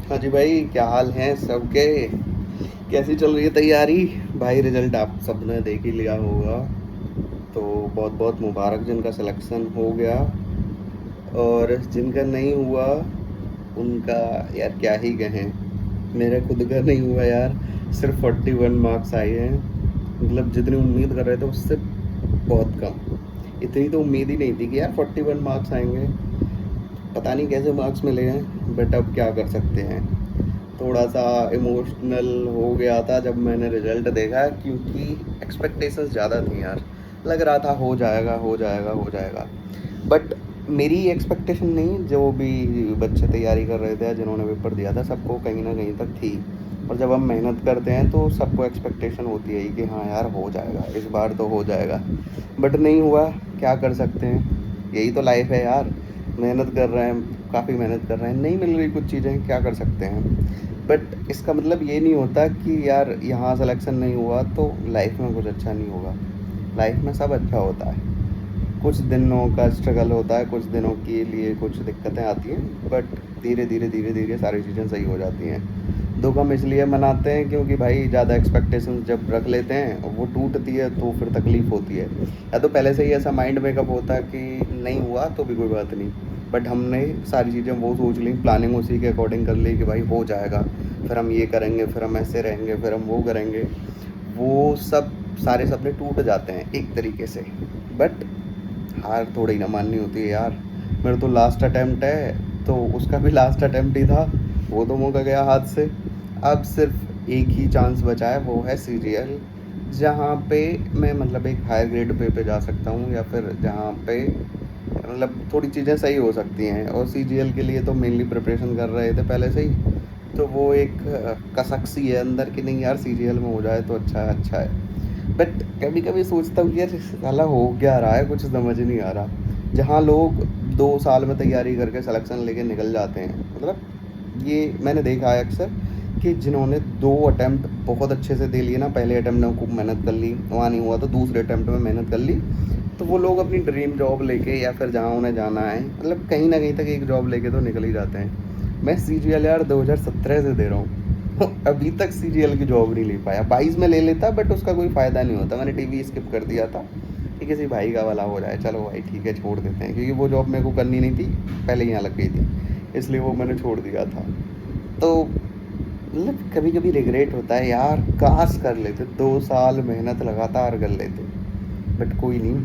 हाँ जी भाई, क्या हाल है सबके। कैसी चल रही है तैयारी। भाई रिजल्ट आप सबने देख ही लिया होगा, तो बहुत बहुत मुबारक जिनका सिलेक्शन हो गया। और जिनका नहीं हुआ उनका यार क्या ही कहें। मेरा खुद का नहीं हुआ यार। सिर्फ 41 मार्क्स आए हैं। मतलब जितनी उम्मीद कर रहे थे उससे बहुत कम। इतनी तो उम्मीद ही नहीं थी कि यार 41 मार्क्स आएंगे। पता नहीं कैसे मार्क्स मिले हैं, बट अब क्या कर सकते हैं। थोड़ा सा इमोशनल हो गया था जब मैंने रिजल्ट देखा, क्योंकि एक्सपेक्टेशंस ज़्यादा थी यार। लग रहा था हो जाएगा हो जाएगा हो जाएगा। बट मेरी एक्सपेक्टेशन नहीं, जो भी बच्चे तैयारी कर रहे थे, जिन्होंने पेपर दिया था, सबको कहीं ना कहीं तक थी। और जब हम मेहनत करते हैं तो सबको एक्सपेक्टेशन होती है कि हाँ यार हो जाएगा, इस बार तो हो जाएगा। बट नहीं हुआ। क्या कर सकते हैं, यही तो लाइफ है यार। मेहनत कर रहे हैं, काफ़ी मेहनत कर रहे हैं, नहीं मिल रही कुछ चीज़ें, क्या कर सकते हैं। बट इसका मतलब ये नहीं होता कि यार यहाँ सिलेक्शन नहीं हुआ तो लाइफ में कुछ अच्छा नहीं होगा। लाइफ में सब अच्छा होता है। कुछ दिनों का स्ट्रगल होता है, कुछ दिनों के लिए कुछ दिक्कतें आती हैं, बट धीरे धीरे धीरे धीरे सारी चीज़ें सही हो जाती हैं। दुख हम इसलिए मनाते हैं क्योंकि भाई ज़्यादा एक्सपेक्टेशंस जब रख लेते हैं और वो टूटती है तो फिर तकलीफ़ होती है। या तो पहले से ही ऐसा माइंड मेकअप होता है कि नहीं हुआ तो भी कोई बात नहीं, बट हमने सारी चीज़ें वो सोच ली, प्लानिंग उसी के अकॉर्डिंग कर ली कि भाई हो जाएगा, फिर हम ये करेंगे, फिर हम ऐसे रहेंगे, फिर हम वो करेंगे। वो सब सारे सपने टूट जाते हैं एक तरीके से। बट हार थोड़ी ना माननी होती है यार। मेरा तो लास्ट अटेम्प्ट है, तो उसका भी लास्ट अटेम्प्ट ही था। वो तो मौका गया हाथ से। अब सिर्फ एक ही चांस बचा है, वो है सीरियल। जहाँ पे मैं मतलब एक हायर ग्रेड पे जा सकता हूँ, या फिर जहाँ पे मतलब थोड़ी चीज़ें सही हो सकती हैं। और सीजीएल के लिए तो मेनली प्रिपरेशन कर रहे थे पहले से ही। तो वो एक कसक सी है अंदर कि नहीं यार सीजीएल में हो जाए तो अच्छा है, अच्छा है। बट कभी कभी सोचता हूँ कि यार साला हो क्या रहा है, कुछ समझ नहीं आ रहा। जहाँ लोग 2 साल में तैयारी करके सिलेक्शन लेके निकल जाते हैं, मतलब ये मैंने देखा है अक्सर कि जिन्होंने 2 अटैम्प्ट बहुत अच्छे से दे लिए ना, पहले अटैम्प्ट में खूब मेहनत कर ली, वहाँ नहीं हुआ तो दूसरे अटैम्प्ट में मेहनत कर ली, तो वो लोग अपनी ड्रीम जॉब लेके या फिर जहाँ उन्हें जाना है, मतलब कहीं ना कहीं तक एक जॉब लेके तो निकल ही जाते हैं। मैं सी जी एल यार 2017 से दे रहा हूँ अभी तक सी जी एल की जॉब नहीं ले पाया। 22 में ले लेता बट उसका कोई फ़ायदा नहीं होता। मैंने टीवी स्किप कर दिया था कि किसी भाई का वाला हो जाए, चलो भाई ठीक है छोड़ देते हैं, क्योंकि वो जॉब मेरे को करनी नहीं थी, पहले ही यहाँ लग गई थी, इसलिए वो मैंने छोड़ दिया था। तो मतलब कभी कभी रिग्रेट होता है यार, काश कर लेते, 2 साल मेहनत लगातार कर लेते। बट कोई नहीं,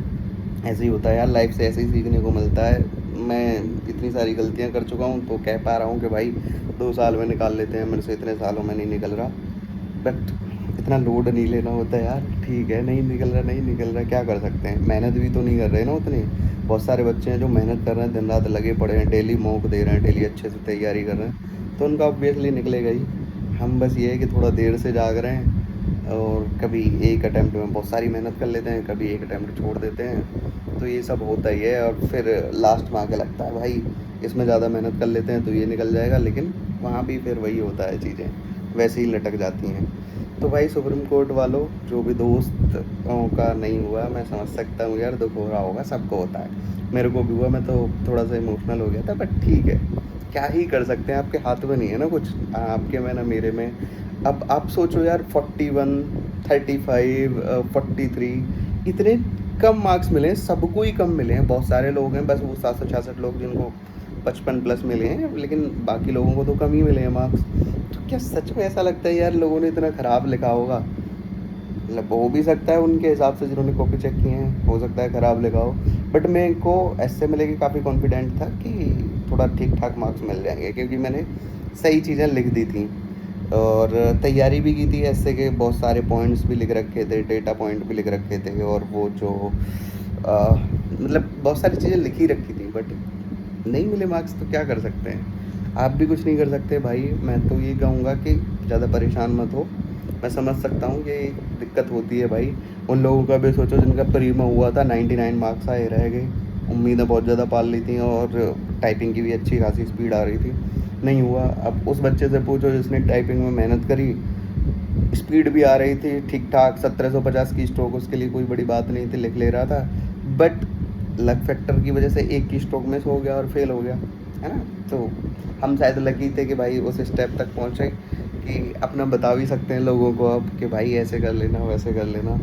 ऐसे ही होता है यार, लाइफ से ऐसे ही सीखने को मिलता है। मैं इतनी सारी गलतियां कर चुका हूँ तो कह पा रहा हूँ कि भाई 2 साल में निकाल लेते हैं, मेरे से इतने सालों में नहीं निकल रहा। बट इतना लोड नहीं लेना होता यार। ठीक है, नहीं निकल रहा, नहीं निकल रहा, क्या कर सकते हैं, मेहनत भी तो नहीं कर रहे ना उतनी। बहुत सारे बच्चे हैं जो मेहनत कर रहे हैं, दिन रात लगे पड़े हैं, डेली मॉक दे रहे हैं, डेली अच्छे से तैयारी कर रहे हैं, तो उनका ऑब्वियसली निकलेगा ही। हम बस ये है कि थोड़ा देर से जाग रहे हैं, और कभी एक अटैम्प्ट में बहुत सारी मेहनत कर लेते हैं, कभी एक अटैम्प्ट छोड़ देते हैं, तो ये सब होता ही है। और फिर लास्ट में आके लगता है भाई इसमें ज़्यादा मेहनत कर लेते हैं तो ये निकल जाएगा, लेकिन वहाँ भी फिर वही होता है, चीज़ें वैसे ही लटक जाती हैं। तो भाई सुप्रीम कोर्ट वालों, जो भी दोस्तों का नहीं हुआ, मैं समझ सकता हूँ यार, दुख हो रहा होगा, सबको होता है, मेरे को भी हुआ, मैं तो थोड़ा सा इमोशनल हो गया था। बट ठीक है, क्या ही कर सकते हैं, आपके हाथ में नहीं है ना कुछ, आपके में ना मेरे में। अब आप सोचो यार, 41, 35, 43, इतने कम मार्क्स मिले हैं, सबको ही कम मिले हैं। बहुत सारे लोग हैं, बस वो 766 लोग जिनको 55+ मिले हैं, लेकिन बाकी लोगों को तो कम ही मिले हैं मार्क्स। तो क्या सच में ऐसा लगता है यार लोगों ने इतना ख़राब लिखा होगा। मतलब हो भी सकता है उनके हिसाब से जिन्होंने कॉपी चेक किए हैं, हो सकता है ख़राब लिखा हो। बट मेरे को ऐसे मिले कि काफ़ी कॉन्फिडेंट था कि थोड़ा ठीक ठाक मार्क्स मिल जाएंगे, क्योंकि मैंने सही चीज़ें लिख दी थी। और तैयारी भी की थी, ऐसे के बहुत सारे पॉइंट्स भी लिख रखे थे, डेटा पॉइंट भी लिख रखे थे, और वो जो मतलब बहुत सारी चीज़ें लिखी रखी थी। बट नहीं मिले मार्क्स तो क्या कर सकते हैं। आप भी कुछ नहीं कर सकते भाई। मैं तो ये कहूँगा कि ज़्यादा परेशान मत हो। मैं समझ सकता हूँ कि दिक्कत होती है भाई। उन लोगों का भी सोचो जिनका प्री में हुआ था, 99 मार्क्स आए, रह गए। उम्मीदें बहुत ज़्यादा पाल ली थी, और टाइपिंग की भी अच्छी खासी स्पीड आ रही थी, नहीं हुआ। अब उस बच्चे से पूछो जिसने टाइपिंग में मेहनत करी, स्पीड भी आ रही थी ठीक ठाक, 1750 की स्ट्रोक उसके लिए कोई बड़ी बात नहीं थी, लिख ले रहा था। बट लक फैक्टर की वजह से एक की स्ट्रोक मिस हो गया और फेल हो गया। है ना? तो हम शायद लकी थे कि भाई उस स्टेप तक पहुँचे कि अपना बता भी सकते हैं लोगों को अब कि भाई ऐसे कर लेना, वैसे कर लेना।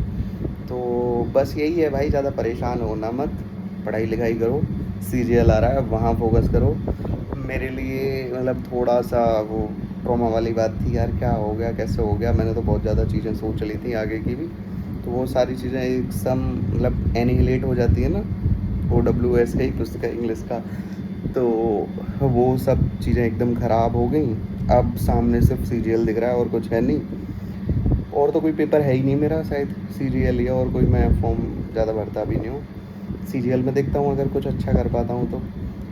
तो बस यही है भाई, ज़्यादा परेशान होना मत, पढ़ाई-लिखाई करो, सीरियल आ रहा है वहाँ फ़ोकस करो। मेरे लिए मतलब थोड़ा-सा वो ट्रॉमा वाली बात थी यार, क्या हो गया, कैसे हो गया? मैंने तो बहुत ज़्यादा चीज़ें सोच ली थी आगे की भी, तो वो सारी चीज़ें एकदम मतलब एनिहिलेट हो जाती है ना, OWS का ही कुछ का इंग्लिश का, तो वो सब चीज़ें एकदम ख़राब हो गई। अब सामने सिर्फ़ सीरियल दिख रहा है और कुछ है नहीं। और तो कोई पेपर है ही नहीं मेरा, शायद सीरियल ही है, और कोई मैं फॉर्म ज़्यादा भरता भी नहीं हूँ। सीरियल में देखता हूँ अगर कुछ अच्छा कर पाता हूँ तो,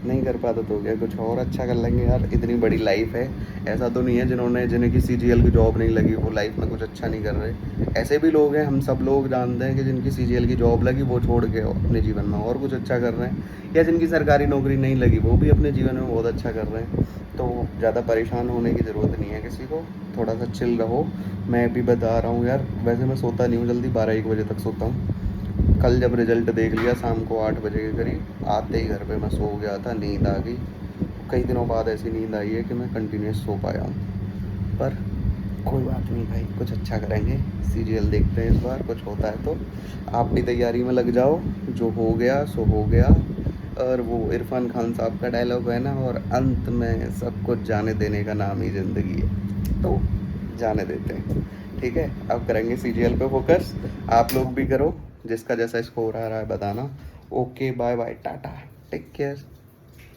नहीं कर पाता तो क्या कुछ और अच्छा कर लेंगे यार, इतनी बड़ी लाइफ है। ऐसा तो नहीं है जिन्हें कि सीरियल की जॉब नहीं लगी वो लाइफ में कुछ अच्छा नहीं कर रहे। ऐसे भी लोग हैं, हम सब लोग जानते हैं कि जिनकी सीरियल की जॉब लगी वो छोड़ के अपने जीवन में और कुछ अच्छा कर रहे हैं, या जिनकी सरकारी नौकरी नहीं लगी वो भी अपने जीवन में बहुत अच्छा कर रहे हैं। तो ज़्यादा परेशान होने की ज़रूरत नहीं है किसी को, थोड़ा सा चिल रहो। मैं भी बता रहा हूँ यार, वैसे मैं सोता नहीं हूँ जल्दी, 12-1 बजे तक सोता हूँ। कल जब रिजल्ट देख लिया शाम को 8 बजे के करीब, आते ही घर पे मैं सो गया था, नींद आ गई। कई दिनों बाद ऐसी नींद आई है कि मैं कंटिन्यूस सो पाया हूँ। पर कोई बात नहीं भाई, कुछ अच्छा करेंगे, सीरियल देखते हैं इस बार, कुछ होता है तो। आप भी तैयारी में लग जाओ, जो हो गया सो हो गया। और वो इरफान खान साहब का डायलॉग है ना, और अंत में सब कुछ जाने देने का नाम ही ज़िंदगी है, तो जाने देते हैं। ठीक है, अब करेंगे सीरियल पे फोकस। आप लोग भी करो, जिसका जैसा स्कोर आ रहा है बताना। Okay, bye bye, tata, take care.